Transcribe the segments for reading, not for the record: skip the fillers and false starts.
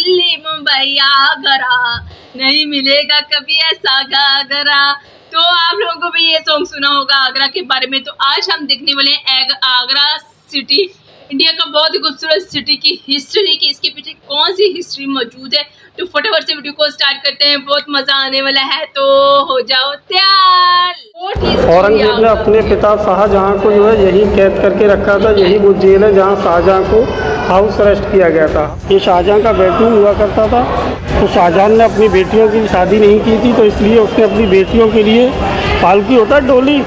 दिल्ली मुंबई आगरा, नहीं मिलेगा कभी ऐसा घाघरा। तो आप लोगों को भी ये सॉन्ग सुना होगा आगरा के बारे में। तो आज हम देखने वाले हैं आगरा सिटी, इंडिया का बहुत ही खूबसूरत सिटी की हिस्ट्री की इसके पीछे कौन सी हिस्ट्री मौजूद है। तो फटाफट से वीडियो को स्टार्ट करते हैं, बहुत मजा आने वाला है। तो हो जाओ तैयार। औरंगजेब ने अपने पिता शाहजहां को जो है यही कैद करके रखा था। यही वो जेल है जहां शाहजहां को हाउस अरेस्ट किया गया था। ये शाहजहां का बेडरूम हुआ करता था। तो शाहजहां ने अपनी बेटियों की शादी नहीं की थी, तो इसलिए उसने अपनी बेटियों के लिए पालकी होता है डोली,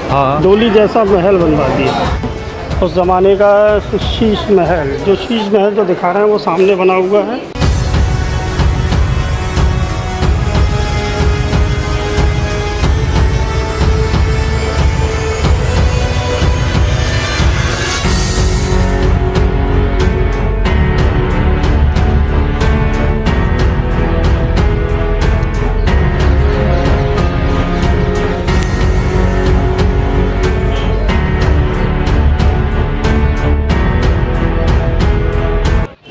डोली जैसा महल बनवा दिया। उस ज़माने का शीश महल, जो शीश महल जो दिखा रहे हैं वो सामने बना हुआ है।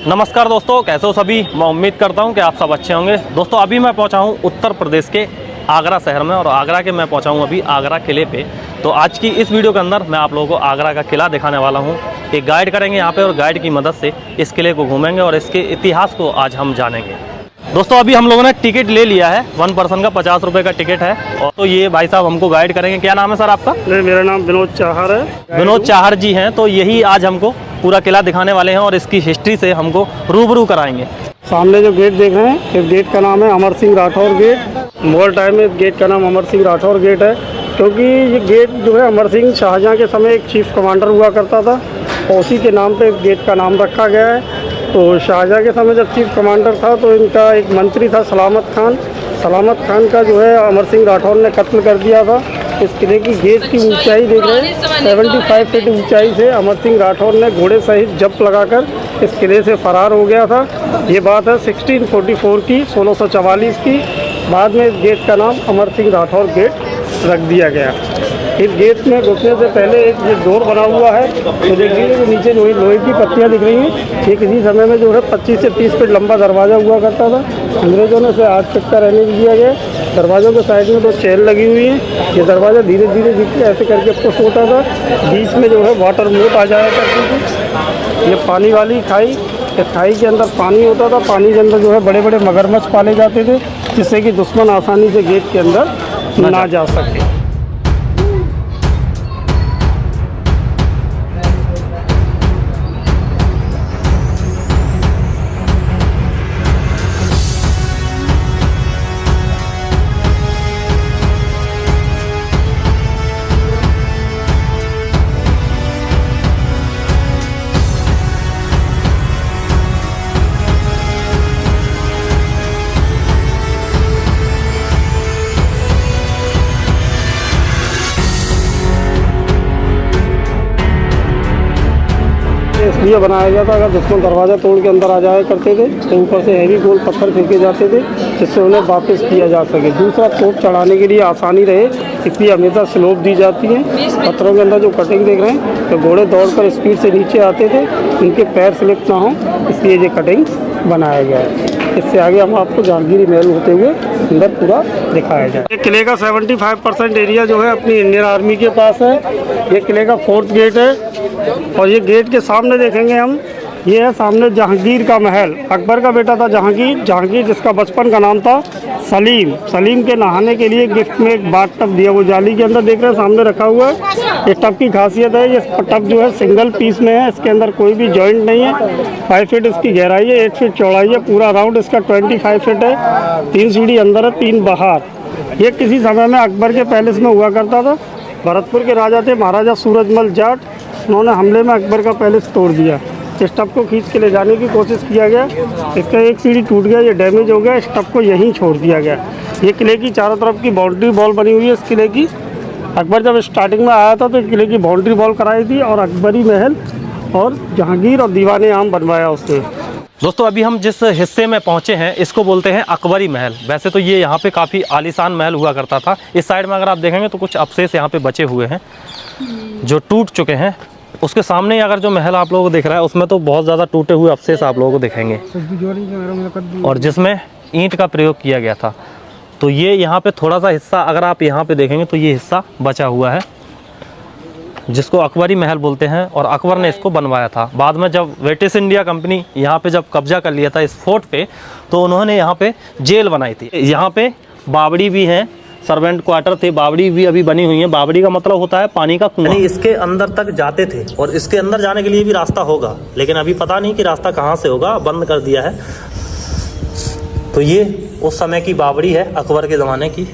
नमस्कार दोस्तों, कैसे हो सभी। मैं उम्मीद करता हूं कि आप सब अच्छे होंगे। दोस्तों अभी मैं पहुंचा हूं उत्तर प्रदेश के आगरा शहर में, और आगरा के मैं पहुंचा हूं अभी आगरा किले पे। तो आज की इस वीडियो के अंदर मैं आप लोगों को आगरा का किला दिखाने वाला हूं। एक गाइड करेंगे यहाँ पे, और गाइड की मदद से इस किले को घूमेंगे और इसके इतिहास को आज हम जानेंगे। दोस्तों अभी हम लोगों ने टिकट ले लिया है, 1 पर्सन का 50 रुपये का टिकट है। और तो ये भाई साहब हमको गाइड करेंगे। क्या नाम है सर आपका? मेरा नाम विनोद चाहर है। विनोद चाहर जी हैं। तो यही आज हमको पूरा किला दिखाने वाले हैं और इसकी हिस्ट्री से हमको रूबरू कराएंगे। सामने जो गेट देख रहे हैं, इस गेट का नाम है अमर सिंह राठौर गेट। मुगल टाइम में इस गेट का नाम अमर सिंह राठौर गेट है, क्योंकि ये गेट जो है अमर सिंह शाहजहां के समय एक चीफ कमांडर हुआ करता था, और उसी के नाम पे इस गेट का नाम रखा गया है। तो शाहजहां के समय जब चीफ कमांडर था तो इनका एक मंत्री था सलामत खान। सलामत खान का जो है अमर सिंह राठौर ने कत्ल कर दिया था। इस किले की गेट की ऊंचाई देख रहे हैं, 75 फीट ऊंचाई से अमर सिंह राठौर ने घोड़े सहित जंप लगाकर इस किले से फरार हो गया था। ये बात है 1644 की, 1644 की। बाद में इस गेट का नाम अमर सिंह राठौर गेट रख दिया गया। इस गेट में घुसने से पहले एक ये डोर बना हुआ है, तो देखिए कि नीचे लोहे की पत्तियां दिख रही हैं। ये किसी समय में जो है 25 से 30 फीट लंबा दरवाज़ा हुआ करता था। अंग्रेज़ों ने इसे आज तक का रहने दिया गया। दरवाज़ों के साइड में 2 चेन लगी हुई हैं। ये दरवाज़ा धीरे धीरे ऐसे करके पुश होता था। बीच में जो है वाटर मोट आ जाया करती थी। ये पानी वाली खाई, इस खाई के अंदर पानी होता था। पानी के अंदर जो है बड़े बड़े मगरमच्छ पाले जाते थे, जिससे कि दुश्मन आसानी से गेट के अंदर ना जा सके। इसलिए बनाया गया था, अगर दुश्मन दरवाज़ा तोड़ के अंदर आ जाया करते थे तो ऊपर से हैवी गोल पत्थर फेंके जाते थे, जिससे उन्हें वापस किया जा सके। दूसरा, तोप चढ़ाने के लिए आसानी रहे, इसलिए हमेशा स्लोप दी जाती है। पत्थरों के अंदर जो कटिंग देख रहे हैं, तो घोड़े दौड़कर स्पीड से नीचे आते थे, उनके पैर स्लिप ना हो, इसलिए ये कटिंग बनाया गया है। इससे आगे हम आपको जहांगीरी महल होते हुए अंदर पूरा दिखाया जाए। किले का 75% एरिया जो है अपनी इंडियन आर्मी के पास है। ये किले का 4th गेट है, और ये गेट के सामने देखेंगे हम, ये है सामने जहांगीर का महल। अकबर का बेटा था जहांगीर, जिसका बचपन का नाम था सलीम। सलीम के नहाने के लिए गिफ्ट में एक बाथ टब दिया, वो जाली के अंदर देख रहे हैं सामने रखा हुआ है। इस टब की खासियत है, ये टब जो है सिंगल पीस में है, इसके अंदर कोई भी जॉइंट नहीं है। 5 फीट इसकी गहराई है, 8 फीट चौड़ाई है। पूरा राउंड इसका 25 फीट है। 3 सीढ़ी अंदर है, 3 बाहर। ये किसी समय में अकबर के पैलेस में हुआ करता था। भरतपुर के राजा थे महाराजा सूरजमल जाट, उन्होंने हमले में अकबर का पैलेस तोड़ दिया। इस टब को खींच के ले जाने की कोशिश किया गया, इसका एक सीढ़ी टूट गया, ये डैमेज हो गया। इस टब को यहीं छोड़ दिया गया। ये किले की चारों तरफ की बाउंड्री वॉल बनी हुई है इस किले की। अकबर जब स्टार्टिंग में आया था तो किले की बाउंड्री वॉल कराई थी, और अकबरी महल और जहांगीर और दीवाने आम बनवाया उसने। दोस्तों अभी हम जिस हिस्से में पहुंचे हैं इसको बोलते हैं अकबरी महल। वैसे तो ये यहाँ पे काफ़ी आलीशान महल हुआ करता था। इस साइड में अगर आप देखेंगे तो कुछ अवशेष यहाँ पे बचे हुए हैं जो टूट चुके हैं। उसके सामने अगर जो महल आप लोगों को दिख रहा है उसमें तो बहुत ज़्यादा टूटे हुए अवशेष आप लोगों को दिखेंगे, और जिसमें ईंट का प्रयोग किया गया था। तो ये यहाँ पे थोड़ा सा हिस्सा अगर आप यहाँ पे देखेंगे तो ये हिस्सा बचा हुआ है, जिसको अकबरी महल बोलते हैं, और अकबर ने इसको बनवाया था। बाद में जब ब्रिटिश इंडिया कंपनी यहाँ पे जब कब्जा कर लिया था इस फोर्ट पे, तो उन्होंने यहाँ पे जेल बनाई थी। यहाँ पे बावड़ी भी है, सर्वेंट क्वार्टर थे, बावड़ी भी अभी बनी हुई है। बावड़ी का मतलब होता है पानी का कुआं। इसके अंदर तक जाते थे, और इसके अंदर जाने के लिए भी रास्ता होगा, लेकिन अभी पता नहीं कि रास्ता कहाँ से होगा, बंद कर दिया है। तो ये उस समय की बावड़ी है, अकबर के ज़माने की।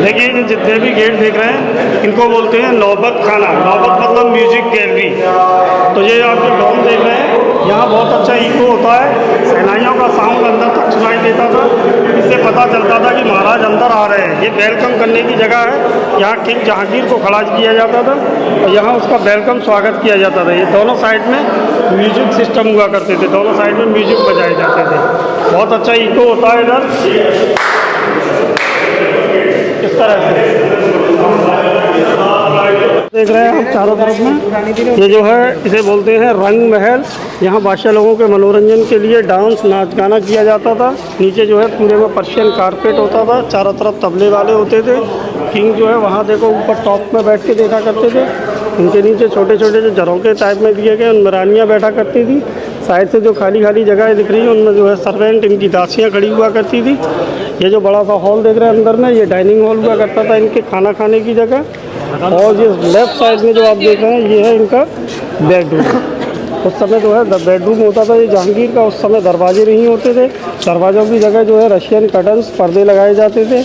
देखिए ये जितने भी गेट देख रहे हैं इनको बोलते हैं नौबत खाना। नौबत मतलब म्यूजिक गैलरी। तो ये आप जो डॉम देख रहे हैं यहाँ बहुत अच्छा इको होता है, शहनाइयों का साउंड अंदर तक सुनाई देता था। इससे पता चलता था कि महाराज अंदर आ रहे हैं। ये वेलकम करने की जगह है, यहाँ किंग जहांगीर को खड़ा किया जाता था और यहाँ उसका वेलकम स्वागत किया जाता था। ये दोनों साइड में म्यूजिक सिस्टम हुआ करते थे, दोनों साइड में म्यूजिक बजाए जाते थे। बहुत अच्छा इको होता है इधर इस तरह से देख रहे हैं आप चारों तरफ में। ये जो है इसे बोलते हैं रंग महल। यहाँ बादशाह लोगों के मनोरंजन के लिए डांस नाच गाना किया जाता था। नीचे जो है पूरे में पर्शियन कारपेट होता था, चारों तरफ तबले वाले होते थे। किंग जो है वहाँ देखो ऊपर टॉप में बैठ के देखा करते थे। उनके नीचे छोटे छोटे जो झरोखे टाइप में दिए गए उनमें रानियाँ बैठा करती थी। साइड से जो खाली खाली जगह दिख रही है उनमें जो है सर्वेंट इनकी दासियाँ खड़ी हुआ करती थी। ये जो बड़ा सा हॉल देख रहे हैं अंदर में, ये डाइनिंग हॉल हुआ करता था इनके खाना खाने की जगह। और ये लेफ्ट साइड में जो आप देख रहे हैं ये है इनका बेडरूम। उस समय जो है बेडरूम होता था ये जहांगीर का। उस समय दरवाजे नहीं होते थे, दरवाज़ों की जगह जो है रशियन कर्टन्स पर्दे लगाए जाते थे।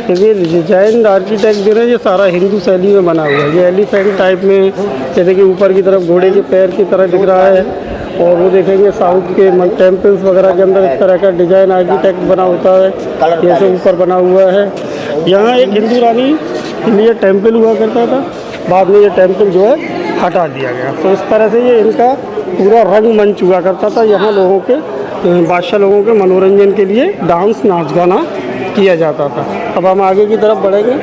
क्योंकि डिजाइन आर्किटेक्ट जो है ये सारा हिंदू शैली में बना हुआ है। ये एलिफेंट टाइप में, जैसे कि ऊपर की तरफ घोड़े के पैर की तरह दिख रहा है। और वो देखेंगे साउथ के टेम्पल्स वगैरह के अंदर इस तरह का डिजाइन आर्किटेक्ट बना होता है, जैसे ऊपर बना हुआ है। यहाँ एक हिंदू रानी के लिए टेम्पल हुआ करता था, बाद में ये टेम्पल जो है हटा दिया गया। तो इस तरह से ये इनका पूरा रंगमंच हुआ करता था। यहाँ लोगों के बादशाह लोगों के मनोरंजन के लिए डांस नाच गाना किया जाता था। अब हम आगे की तरफ बढ़ेंगे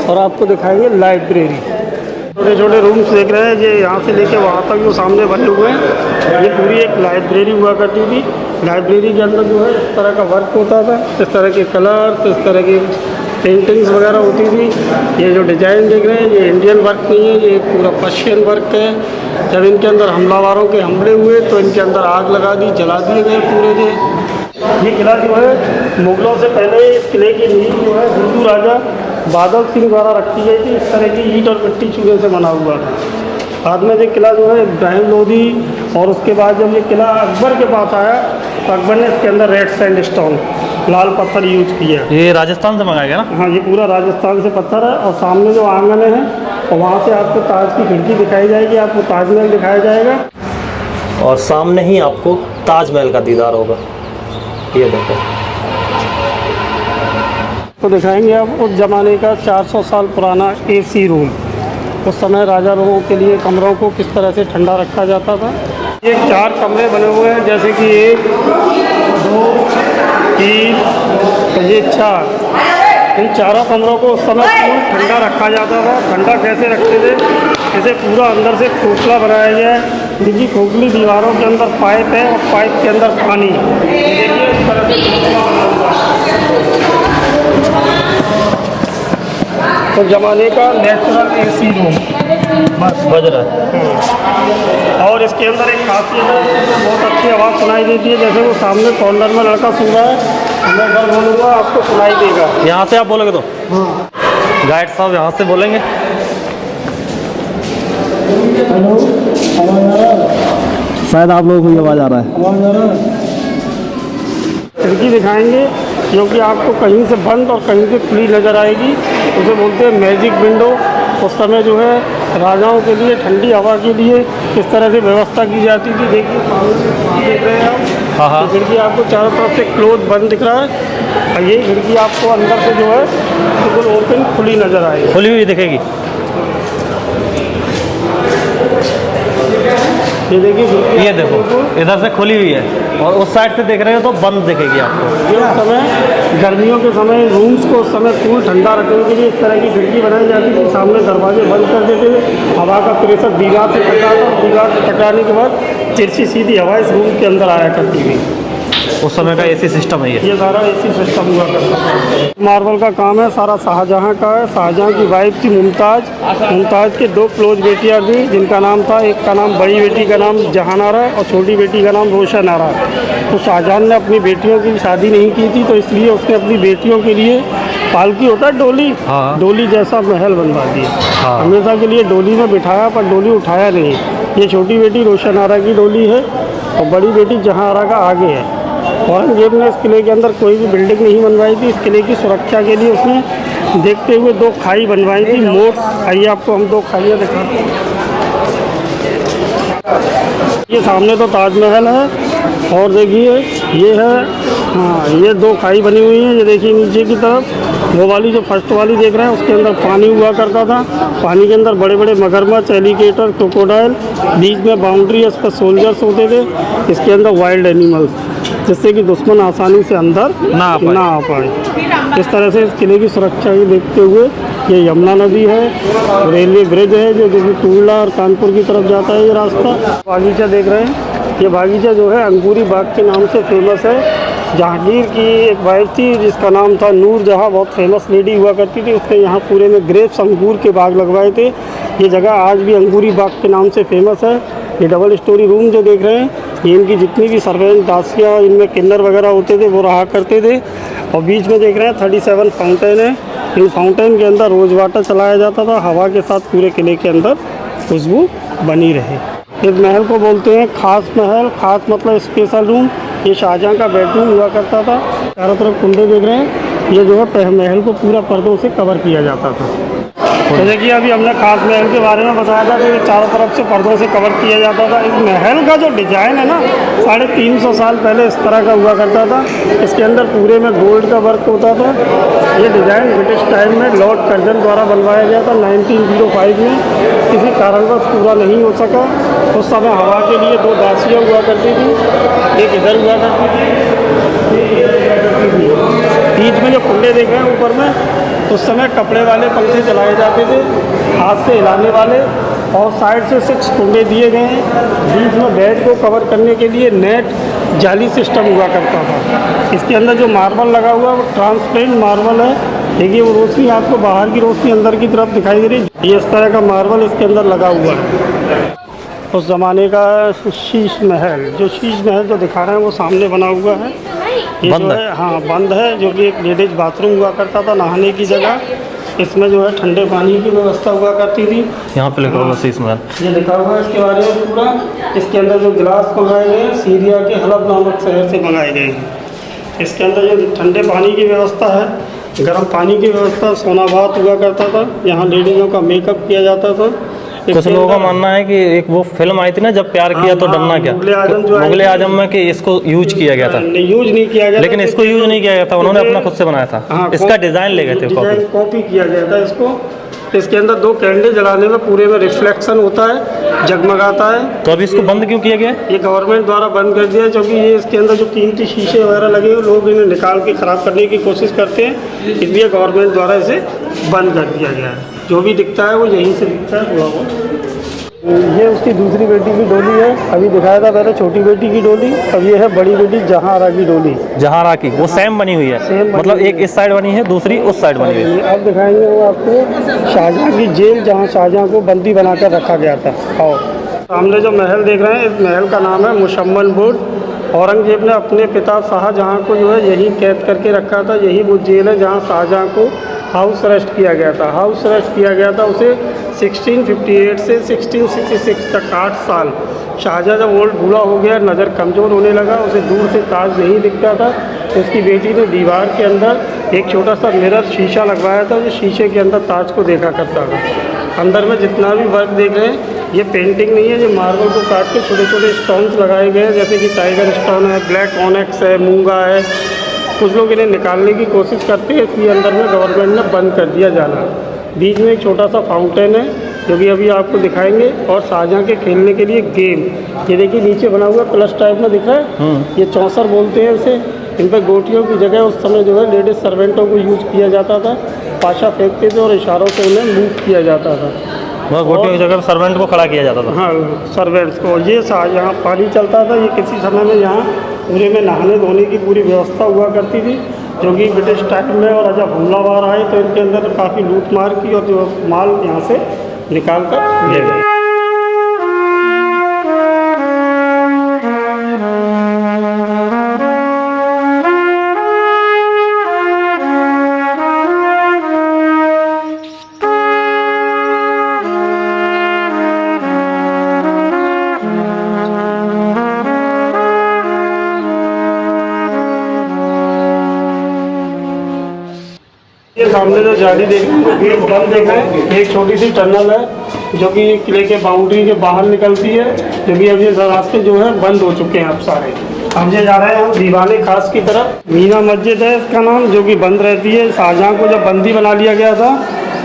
और आपको दिखाएंगे लाइब्रेरी। छोटे छोटे रूम्स देख रहे हैं, ये यहाँ से लेके वहाँ तक जो सामने बने हुए हैं ये पूरी एक लाइब्रेरी हुआ करती थी। लाइब्रेरी के अंदर जो है इस तरह का वर्क होता था, इस तरह के कलर्स, इस तरह की पेंटिंग्स वगैरह होती थी। ये जो डिज़ाइन देख रहे हैं ये इंडियन वर्क नहीं है, ये पूरा पर्शियन वर्क है। जब इनके अंदर हमलावरों के हमले हुए तो इनके अंदर आग लगा दी, जला दिए गए पूरे के। ये किला जो है मुगलों से पहले इस किले की नींव जो है हिंदू राजा बादल सिंह द्वारा रखी गई थी। इस तरह की ईंट और मिट्टी चूल्हे से बना हुआ था। बाद में ये किला जो है इब्राहिम लोधी, और उसके बाद जब ये किला अकबर के पास आया तो अकबर ने इसके अंदर रेड सैंडस्टोन लाल पत्थर यूज किया। ये राजस्थान से मंगाया गया ना? हाँ, ये पूरा राजस्थान से पत्थर है। और सामने जो आंगन है और वहाँ से आपको ताज की खिड़की दिखाई जाएगी, आपको ताजमहल दिखाया जाएगा और सामने ही आपको ताजमहल का दीदार होगा। ये देखो, तो दिखाएंगे आप उस ज़माने का 400 साल पुराना एसी रूम। उस समय राजा लोगों के लिए कमरों को किस तरह से ठंडा रखा जाता था। ये 4 कमरे बने हुए हैं, जैसे कि 1 2 3 तो ये 4। इन चारों कमरों को उस समय फुल ठंडा रखा जाता था। ठंडा कैसे रखते थे, इसे पूरा अंदर से खोखला बनाया गया है, जिनकी खोखली दीवारों के अंदर पाइप है और पाइप के अंदर पानी। देखिए इस तरह से तो ज़माने का नेचुरल एसी रूम बस बज रहा है। और इसके अंदर एक खासियत है, बहुत अच्छी आवाज़ सुनाई देती है। जैसे वो सामने कॉर्नर में लड़का सुन रहा है, मैं इधर बोलूँगा आपको सुनाई देगा। यहाँ से आप बोलोगे तो गाइड साहब यहाँ से बोलेंगे। हेलो, आवाज़ आ रहा है? शायद आप लोगों को ये आवाज़ आ रहा है। आवाज़ आ रहा है? खिड़की दिखाएंगे जो कि आपको कहीं से बंद और कहीं से खुली नज़र आएगी। उसे बोलते हैं मैजिक विंडो। उस समय जो है राजाओं के लिए ठंडी हवा के लिए किस तरह से व्यवस्था की जाती थी। देखिए देख रहे हैं आप, हाँ हाँ, खिड़की आपको चारों तरफ से क्लोज बंद दिख रहा है और ये खिड़की आपको अंदर से जो है बिल्कुल ओपन खुली नज़र आएगी, खुली हुई दिखेगी। ये देखिए, ये देखो इधर से खुली हुई है और उस साइड से देख रहे हो तो बंद दिखेगी आपको। ये उस समय गर्मियों के समय रूम्स को उस समय कूल ठंडा रखने के लिए इस तरह की खिड़की बनाई जाती थी। सामने दरवाजे बंद कर देते थे, हवा का प्रेशर दीवार से टकराता, दीवार से टकराने के बाद तिरछी सीधी हवा इस रूम के अंदर आया करती थी। उस समय का एसी सिस्टम है ये सारा एसी सिस्टम हुआ करता था। मार्बल का काम है सारा शाहजहाँ का है। शाहजहाँ की वाइफ थी मुमताज़। मुमताज़ के 2 क्लोज बेटियाँ थी जिनका नाम था, एक का नाम, बड़ी बेटी का नाम जहानारा और छोटी बेटी का नाम रोशनारा। तो शाहजहाँ ने अपनी बेटियों की शादी नहीं की थी, तो इसलिए उसने अपनी बेटियों के लिए पालकी होता है डोली, हाँ। डोली जैसा महल बनवा दिया। हाँ। हमेशा के लिए डोली में बिठाया पर डोली उठाया नहीं। ये छोटी बेटी रोशनारा की डोली है और बड़ी बेटी जहानारा का आगे है। औरंगजेब ने इस किले के अंदर कोई भी बिल्डिंग नहीं बनवाई थी। इस किले की सुरक्षा के लिए उसने देखते हुए 2 खाई बनवाई थी। मोट, आइए आपको हम 2 खाइयाँ दिखाते हैं। ये सामने तो ताजमहल है और देखिए ये है, हाँ, ये 2 खाई बनी हुई हैं। ये देखिए नीचे की तरफ वो वाली जो फर्स्ट वाली देख रहे हैं उसके अंदर पानी हुआ करता था। पानी के अंदर बड़े बड़े मगरमच्छ, एलिगेटर, क्रोकोडाइल, बीच में बाउंड्री, इस पर सोल्जर्स होते थे। इसके अंदर वाइल्ड एनिमल्स, जिससे कि दुश्मन आसानी से अंदर ना आ पाए। इस तरह से इस किले की सुरक्षा को देखते हुए ये यमुना नदी है, रेलवे ब्रिज है जो टूडला और कानपुर की तरफ जाता है ये रास्ता। बागीचा देख रहे हैं, ये बागीचा जो है अंगूरी बाग के नाम से फेमस है। जहांगीर की एक वाइफ थी जिसका नाम था नूर जहाँ, बहुत फेमस लेडी हुआ करती थी। उसने यहाँ पूरे में ग्रेप्स, अंगूर के बाग लगवाए थे। ये जगह आज भी अंगूरी बाग के नाम से फेमस है। ये डबल स्टोरी रूम जो देख रहे हैं, ये इनकी जितनी भी सर्वेंट दासियाँ, इनमें किन्नर वगैरह होते थे वो रहा करते थे। और बीच में देख रहे हैं 37 फाउंटेन है। इन फाउंटेन के अंदर रोज़ वाटर चलाया जाता था, हवा के साथ पूरे किले के अंदर खुशबू बनी रहे। इस महल को बोलते हैं खास महल। खास मतलब स्पेशल रूम। ये शाहजहाँ का बेडरूम हुआ करता था। चारों तरफ कुंडे देख रहे हैं, ये जो है महल को पूरा पर्दों से कवर किया जाता था। तो देखिए अभी हमने खास महल के बारे में बताया था, तो ये चारों तरफ से पर्दों से कवर किया जाता था। इस महल का जो डिज़ाइन है ना, 350 साल पहले इस तरह का हुआ करता था। इसके अंदर पूरे में गोल्ड का वर्क होता था। ये डिज़ाइन ब्रिटिश टाइम में लॉर्ड कर्जन द्वारा बनवाया गया था 1905 में। किसी कारणवश पूरा नहीं हो सका। उस समय हवा के लिए 2 दासियाँ हुआ करती थी, एक इधर हुआ करती थी, बीच में जो कुंडे देख रहे हैं ऊपर में, उस समय कपड़े वाले पंखे चलाए जाते थे, हाथ से हिलाने वाले, और साइड से 6 कुंडे दिए गए हैं। बीच में बेड को कवर करने के लिए नेट जाली सिस्टम हुआ करता था। इसके अंदर जो मार्बल लगा हुआ है वो ट्रांसपेरेंट मार्बल है। देखिए वो रोशनी आपको बाहर की रोशनी अंदर की तरफ दिखाई दे रही है। ये इस तरह का मार्बल इसके अंदर लगा हुआ है। उस ज़माने का शीश महल, जो शीश महल जो दिखा रहे हैं वो सामने बना हुआ है। ये जो है, हाँ, बंद है, जो कि एक लेडीज बाथरूम हुआ करता था नहाने की जगह। इसमें जो है ठंडे पानी की व्यवस्था हुआ करती थी। यहाँ पे लिखा हुआ शीश महल, ये लिखा हुआ है इसके बारे में पूरा। इसके अंदर जो गिलास मंगाए गए हैं सीरिया के हलब नामक शहर से मंगाए गए हैं। इसके अंदर जो ठंडे पानी की व्यवस्था है, गर्म पानी की व्यवस्था, सोनाबात हुआ करता था। यहाँ लेडीज़ों का मेकअप किया जाता था। कुछ लोगों का मानना है कि एक वो फिल्म आई थी ना, जब प्यार किया तो डरना क्या, मुगले आजम में, कि इसको यूज किया गया था। यूज नहीं किया गया, लेकिन इसको यूज नहीं किया गया था, उन्होंने अपना खुद से बनाया था। हाँ, इसका डिजाइन ले गए थे, कॉपी किया गया था इसको। इसके अंदर 2 कैंडल जलाने में पूरे में रिफ्लेक्शन होता है, जगमगाता है। तो अभी इसको बंद क्यों किया गया? ये गवर्नमेंट द्वारा बंद कर दिया, क्योंकि ये इसके अंदर जो कीमती शीशे वगैरह लगे हुए, लोग इन्हें निकाल के ख़राब करने की कोशिश करते हैं, इसलिए गवर्नमेंट द्वारा इसे बंद कर दिया गया है। जो भी दिखता है वो यहीं से दिखता है थोड़ा बहुत। ये उसकी दूसरी बेटी की डोली है। अभी दिखाया था पहले छोटी बेटी की डोली, अब ये है बड़ी बेटी जहांआरा की डोली। जहांआरा की वो सेम बनी हुई है, मतलब एक इस साइड बनी है, दूसरी उस साइड बनी हुई है। अब दिखाएंगे वो आपको शाहजहाँ की जेल, जहाँ शाहजहाँ को बंदी बनाकर रखा गया था। और सामने जो महल देख रहे हैं, इस महल का नाम है मुशम्मन बोर्ड। औरंगजेब ने अपने पिता शाहजहाँ को जो है यही कैद करके रखा था। यही वो जेल है जहाँ शाहजहाँ को हाउस अरेस्ट किया गया था। हाउस अरेस्ट किया गया था उसे 1658 से 1666 तक 8 साल। शाहजहाँ जब ओल्ड बूढ़ा हो गया, नज़र कमज़ोर होने लगा, उसे दूर से ताज नहीं दिखता था, तो उसकी बेटी ने दीवार के अंदर एक छोटा सा मिरर शीशा लगवाया था, जो शीशे के अंदर ताज को देखा करता था। अंदर में जितना भी वर्क देख रहे हैं, ये पेंटिंग नहीं है, ये मार्बल को काट के छोटे छोटे स्टोन्स लगाए गए हैं, जैसे कि टाइगर स्टोन है, ब्लैक ऑनेक्स है, मूंगा है। कुछ लोग इन्हें निकालने की कोशिश करते हैं, इसलिए अंदर में गवर्नमेंट ने बंद कर दिया जाना। बीच में एक छोटा सा फाउंटेन है, जो कि अभी आपको दिखाएंगे, और शाहजहाँ के खेलने के लिए गेम। ये देखिए नीचे बना हुआ प्लस टाइप में दिख रहा है, ये चौसर बोलते हैं इसे। इन पर गोटियों की जगह उस समय जो है लेडीज़ सर्वेंटों को यूज़ किया जाता था। पाशा फेंकते थे और इशारों से उन्हें मूव किया जाता था। वह गोटियों की जगह सर्वेंट को खड़ा किया जाता था। हाँ, सर्वेंट्स को। ये यहाँ पानी चलता था, ये किसी समय में यहाँ पूरे में नहाने धोने की पूरी व्यवस्था हुआ करती थी, जो कि ब्रिटिश टाइम में। और जब हमलावर आए तो इनके अंदर काफ़ी लूट मार की और जो माल यहाँ से निकाल कर ले गए। ये सामने जो जाली देख रहे हैं, गेट बंद देख रहे हैं, एक छोटी सी टनल है जो कि किले के बाउंड्री के बाहर निकलती है, जो कि अब ये रास्ते जो है बंद हो चुके हैं अब सारे। हम ये जा रहे हैं हम दीवाने खास की तरफ। मीना मस्जिद है इसका नाम, जो कि बंद रहती है। शाहजहाँ को जब बंदी बना लिया गया था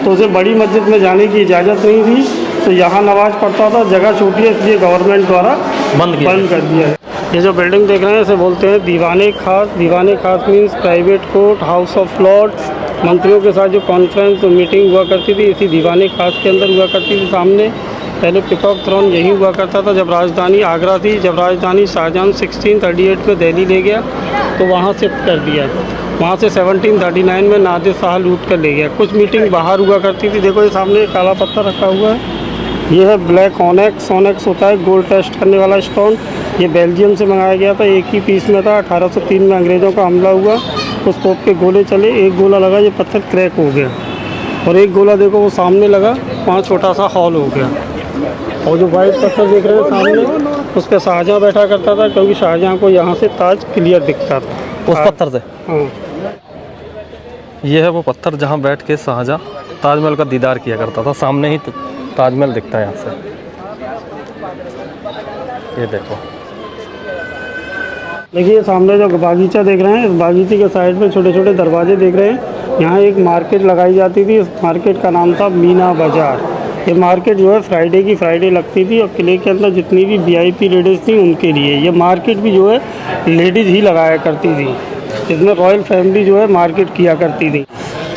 तो उसे बड़ी मस्जिद में जाने की इजाज़त नहीं थी, तो यहाँ नमाज पढ़ता था। जगह छोटी है इसलिए गवर्नमेंट द्वारा बंद कर दिया है। ये जो बिल्डिंग देख रहे हैं इसे बोलते हैं दीवाने Khas. Diwan-e Khas means private court, House of Lords. मंत्रियों के साथ जो कॉन्फ्रेंस तो मीटिंग हुआ करती थी इसी दीवाने खास के अंदर हुआ करती थी। सामने पहले पीकॉक थ्रोन यही हुआ करता था जब राजधानी आगरा थी। जब राजधानी शाहजहाँ 1638 में दिल्ली ले गया तो वहाँ शिफ्ट कर दिया। वहाँ से 1739 में नादिर शाह लूट कर ले गया। कुछ मीटिंग बाहर हुआ करती थी। देखो ये सामने काला पत्थर रखा हुआ है, ये है ब्लैक ऑनेक्स। ऑनेक्स होता है गोल्ड टेस्ट करने वाला स्टोन। ये बेल्जियम से मंगाया गया था, एक ही पीस में था। 1803 में अंग्रेज़ों का हमला हुआ, कुछ तोप के गोले चले, एक गोला लगा ये पत्थर क्रैक हो गया, और एक गोला देखो वो सामने लगा, वहाँ छोटा सा हॉल हो गया। और जो वाइट पत्थर देख रहे हैं सामने, उस पर शाहजहाँ बैठा करता था, क्योंकि शाहजहाँ को यहाँ से ताज क्लियर दिखता था उस पत्थर से। हाँ, ये है वो पत्थर जहाँ बैठ के शाहजहाँ ताजमहल का दीदार किया करता था। सामने ही ताजमहल दिखता है यहाँ से, ये देखो। देखिए सामने जो बागीचा देख रहे हैं, इस बागीचे के साइड में छोटे छोटे दरवाजे देख रहे हैं। यहाँ एक मार्केट लगाई जाती थी, इस मार्केट का नाम था मीना बाज़ार। ये मार्केट जो है फ्राइडे की फ्राइडे लगती थी, और किले के अंदर जितनी भी VIP लेडीज़ थी उनके लिए ये मार्केट भी जो है लेडीज़ ही लगाया करती थी। इसमें रॉयल फैमिली जो है मार्केट किया करती थी।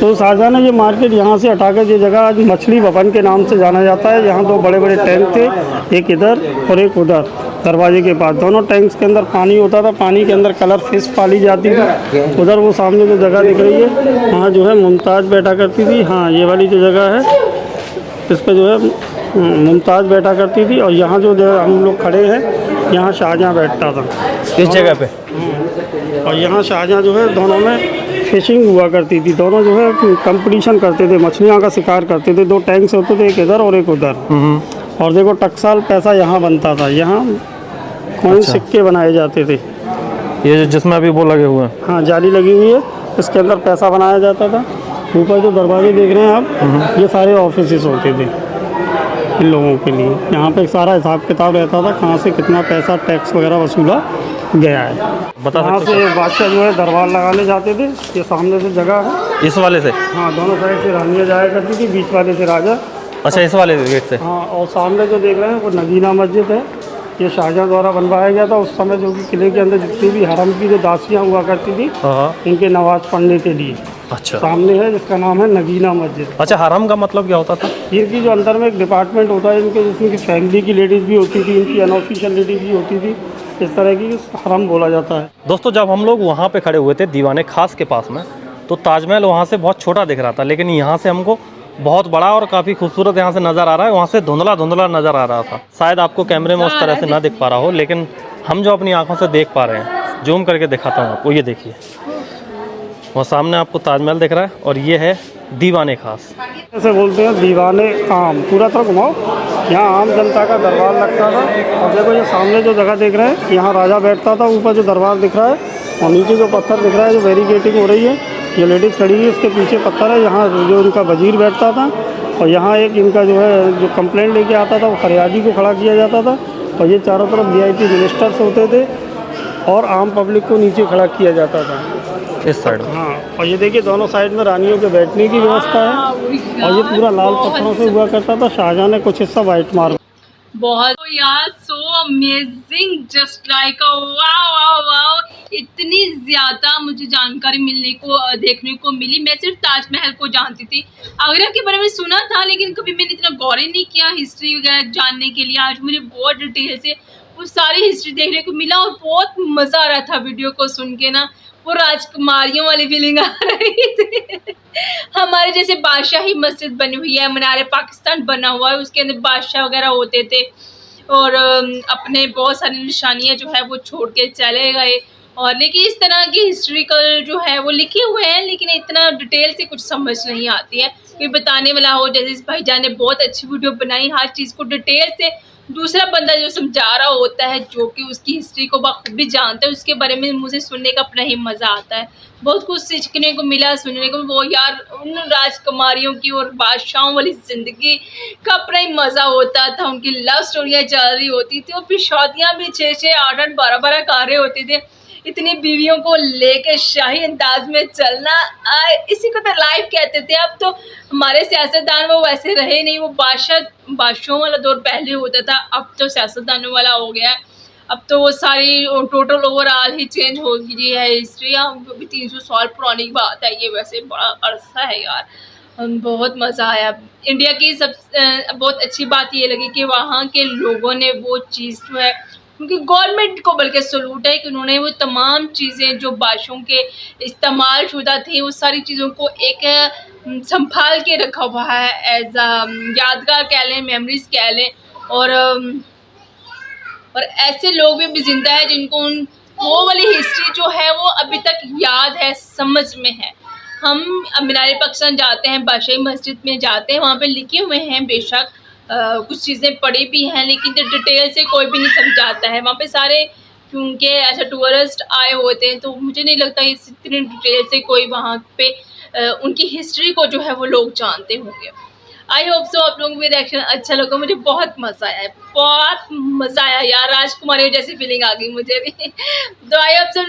तो शाहजहाँ ने ये मार्केट यहाँ से हटाकर ये जगह आज मछली भवन के नाम से जाना जाता है। यहाँ दो बड़े बड़े टैंक थे, एक इधर और एक उधर दरवाजे के पास। दोनों टैंक्स के अंदर पानी होता था, पानी के अंदर कलर फिश पाली जाती थी। उधर वो सामने जो जगह दिख रही है वहाँ जो है मुमताज़ बैठा करती थी। हाँ, ये वाली जो जगह है इस पर जो है मुमताज़ बैठा करती थी, और यहाँ जो हम लोग खड़े हैं यहाँ शाहजहाँ बैठता था इस जगह पे। और यहाँ शाहजहाँ जो है दोनों में फिशिंग हुआ करती थी। दोनों जो है कंपटीशन करते थे, मछलियों का शिकार करते थे। दो टैंक्स होते थे, एक इधर और एक उधर। और देखो टकसाल पैसा यहाँ बनता था, यहाँ कॉइन सिक्के बनाए जाते थे। ये जिसमें अभी वो लगे हुए हैं, हाँ, जाली लगी हुई है, इसके अंदर पैसा बनाया जाता था। ऊपर जो दरवाजे देख रहे हैं आप, ये सारे ऑफिसेस होते थे इन लोगों के लिए। यहाँ पे सारा हिसाब किताब रहता था, कहाँ से कितना पैसा टैक्स वगैरह वसूला गया है। बता यहाँ सकते से बादशाह जो है दरबार लगाने जाते थे। ये सामने से जगह है, हो? इस वाले से। हाँ, दोनों साइड से रानियाँ जाया करती थी, बीच वाले से राजा। अच्छा, इस वाले गेट से। हाँ, और सामने जो देख रहे हैं वो नगीना मस्जिद है। ये शाहजहाँ द्वारा बनवाया गया था उस समय, जो कि किले के अंदर जितनी भी हरम की जो दासियाँ हुआ करती थी हाँ। उनके नमाज पढ़ने के लिए। अच्छा, सामने है जिसका नाम है नगीना मस्जिद। अच्छा, हरम का मतलब क्या होता था? इनकी जो अंदर में एक डिपार्टमेंट होता है इनके, जिसमें की फैमिली की लेडीज़ भी होती थी, इनकी अनऑफिशियल लेडीज़ भी होती थी। इस तरह की हरम बोला जाता है। दोस्तों, जब हम लोग वहाँ पे खड़े हुए थे दीवाने खास के पास में, तो ताजमहल वहाँ से बहुत छोटा दिख रहा था, लेकिन यहाँ से हमको बहुत बड़ा और काफ़ी खूबसूरत यहाँ से नज़र आ रहा है। वहाँ से धुंधला धुंधला नज़र आ रहा था। शायद आपको कैमरे में उस तरह से ना दिख पा रहा हो, लेकिन हम जो अपनी आंखों से देख पा रहे हैं, जूम करके दिखाता हूँ आपको। ये देखिए, वो सामने आपको ताजमहल दिख रहा है, और ये है दीवाने खास। ऐसे बोलते हैं दीवाने आम। पूरा तरह घुमाओ, यहाँ आम जनता का दरबार लगता था। और देखो ये सामने जो जगह देख रहे हैं, यहाँ राजा बैठता था। ऊपर जो दरबार दिख रहा है और नीचे जो पत्थर दिख रहा है, जो बैरिकेडिंग हो रही है, ये लेडीज़ खड़ी है, इसके पीछे पत्थर है। यहाँ जो इनका वजीर बैठता था, और यहाँ एक इनका जो है जो कंप्लेंट लेके आता था वो फरियादी को खड़ा किया जाता था। और ये चारों तरफ VIP मिनिस्टर्स होते थे, और आम पब्लिक को नीचे खड़ा किया जाता था। इस साइड में। हाँ, और ये देखिए दोनों साइड में रानियों के बैठने की व्यवस्था है। और ये पूरा लाल पत्थरों से हुआ करता था, शाहजहां ने कुछ हिस्सा वाइट मार्बल। बहुत यार, so amazing, just like wow wow wow. इतनी ज़्यादा मुझे जानकारी मिलने को देखने को मिली। मैं सिर्फ ताजमहल को जानती थी, आगरा के बारे में सुना था, लेकिन कभी मैंने इतना गौर ही नहीं किया हिस्ट्री वगैरह जानने के लिए। आज मुझे बहुत डिटेल से वो सारी हिस्ट्री देखने को मिला और बहुत मज़ा आ रहा था वीडियो को सुन के ना। वो राजकुमारियों वाली फीलिंग आ रही थी। हमारे जैसे बादशाही मस्जिद बनी हुई है, मीनार पाकिस्तान बना हुआ है, उसके अंदर बादशाह वगैरह होते थे और अपने बहुत सारी निशानियां जो है वो छोड़ के चले गए। और लेकिन इस तरह की हिस्ट्रिकल जो है वो लिखे हुए हैं, लेकिन इतना डिटेल से कुछ समझ नहीं आती है। कोई बताने वाला हो, जैसे इस भाईजान ने बहुत अच्छी वीडियो बनाई, हर चीज़ को डिटेल से दूसरा बंदा जो समझा रहा होता है, जो कि उसकी हिस्ट्री को बखूबी जानता है, उसके बारे में मुझे सुनने का अपना ही मज़ा आता है। बहुत कुछ सीखने को मिला, सुनने को। वो यार उन राजकुमारियों की और बादशाहों वाली ज़िंदगी का अपना ही मज़ा होता था। उनकी लव स्टोरियाँ चल रही होती थी और फिर शादियाँ भी 6-6, 8-8, 12-12 कर रहे होते थे। इतनी बीवियों को लेकर शाही अंदाज में चलना, इसी को तो लाइफ कहते थे। अब तो हमारे सियासतदान वो वैसे रहे नहीं, वो बादशाहों वाला दौर पहले होता था, अब तो सियासतदानों वाला हो गया है। अब तो वो सारी टोटल ओवरऑल ही चेंज हो गई है हिस्ट्री। अभी 300 साल पुरानी बात है ये, वैसे बड़ा अरसा है यार। बहुत मज़ा आया। इंडिया की सब बहुत अच्छी बात ये लगी कि वहाँ के लोगों ने वो चीज़ जो है, उनकी गवर्नमेंट को बल्कि सलूट है कि उन्होंने वो तमाम चीज़ें जो बादशाहों के इस्तेमाल शुदा थे, उस सारी चीज़ों को एक संभाल के रखा हुआ है एज यादगार कह लें, मेमोरीज कह लें। और ऐसे लोग भी जिंदा है जिनको वो वाली हिस्ट्री जो है वो अभी तक याद है, समझ में है। हम मीनार पाकिस्तान जाते हैं, बादशाही मस्जिद में जाते हैं, वहाँ पे लिखे हुए हैं बेशक, कुछ चीज़ें पढ़ी भी हैं, लेकिन डिटेल से कोई भी नहीं समझाता है वहाँ पे सारे, क्योंकि ऐसा टूरिस्ट आए होते हैं, तो मुझे नहीं लगता इतनी डिटेल से कोई वहाँ पे उनकी हिस्ट्री को जो है वो लोग जानते होंगे। आई होप सो आप लोगों को भी रिएक्शन अच्छा लगा। मुझे बहुत मज़ा आया, बहुत मज़ा आया यार, राजकुमारी जैसी फीलिंग आ गई मुझे भी। तो आई होप सो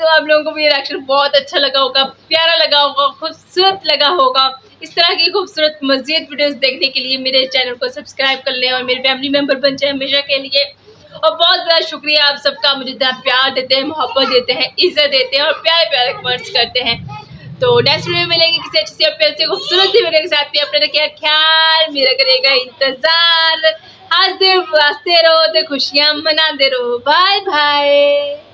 आप लोगों को भी रिएक्शन बहुत अच्छा लगा होगा, प्यारा लगा होगा, खूबसूरत लगा होगा। इस तरह की खूबसूरत मज़ीद वीडियोस देखने के लिए मेरे चैनल को सब्सक्राइब कर लें और मेरे फैमिली मेम्बर बन जाए हमेशा के लिए। और बहुत ज़्यादा शुक्रिया आप सबका, मुझे इतना प्यार देते हैं, मोहब्बत देते हैं, इज़्ज़त देते हैं और प्यारे प्यारे कमेंट्स करते हैं। तो नेक्स्ट वीडियो में मिलेंगे किसी अच्छी सी प्यार से खूबसूरत सी वीडियो के साथ। भी अपने रखिए ख्याल, मेरा करेगा इंतज़ार। हंसते वास्ते रहो तो खुशियाँ मनाते रहो। Bye bye.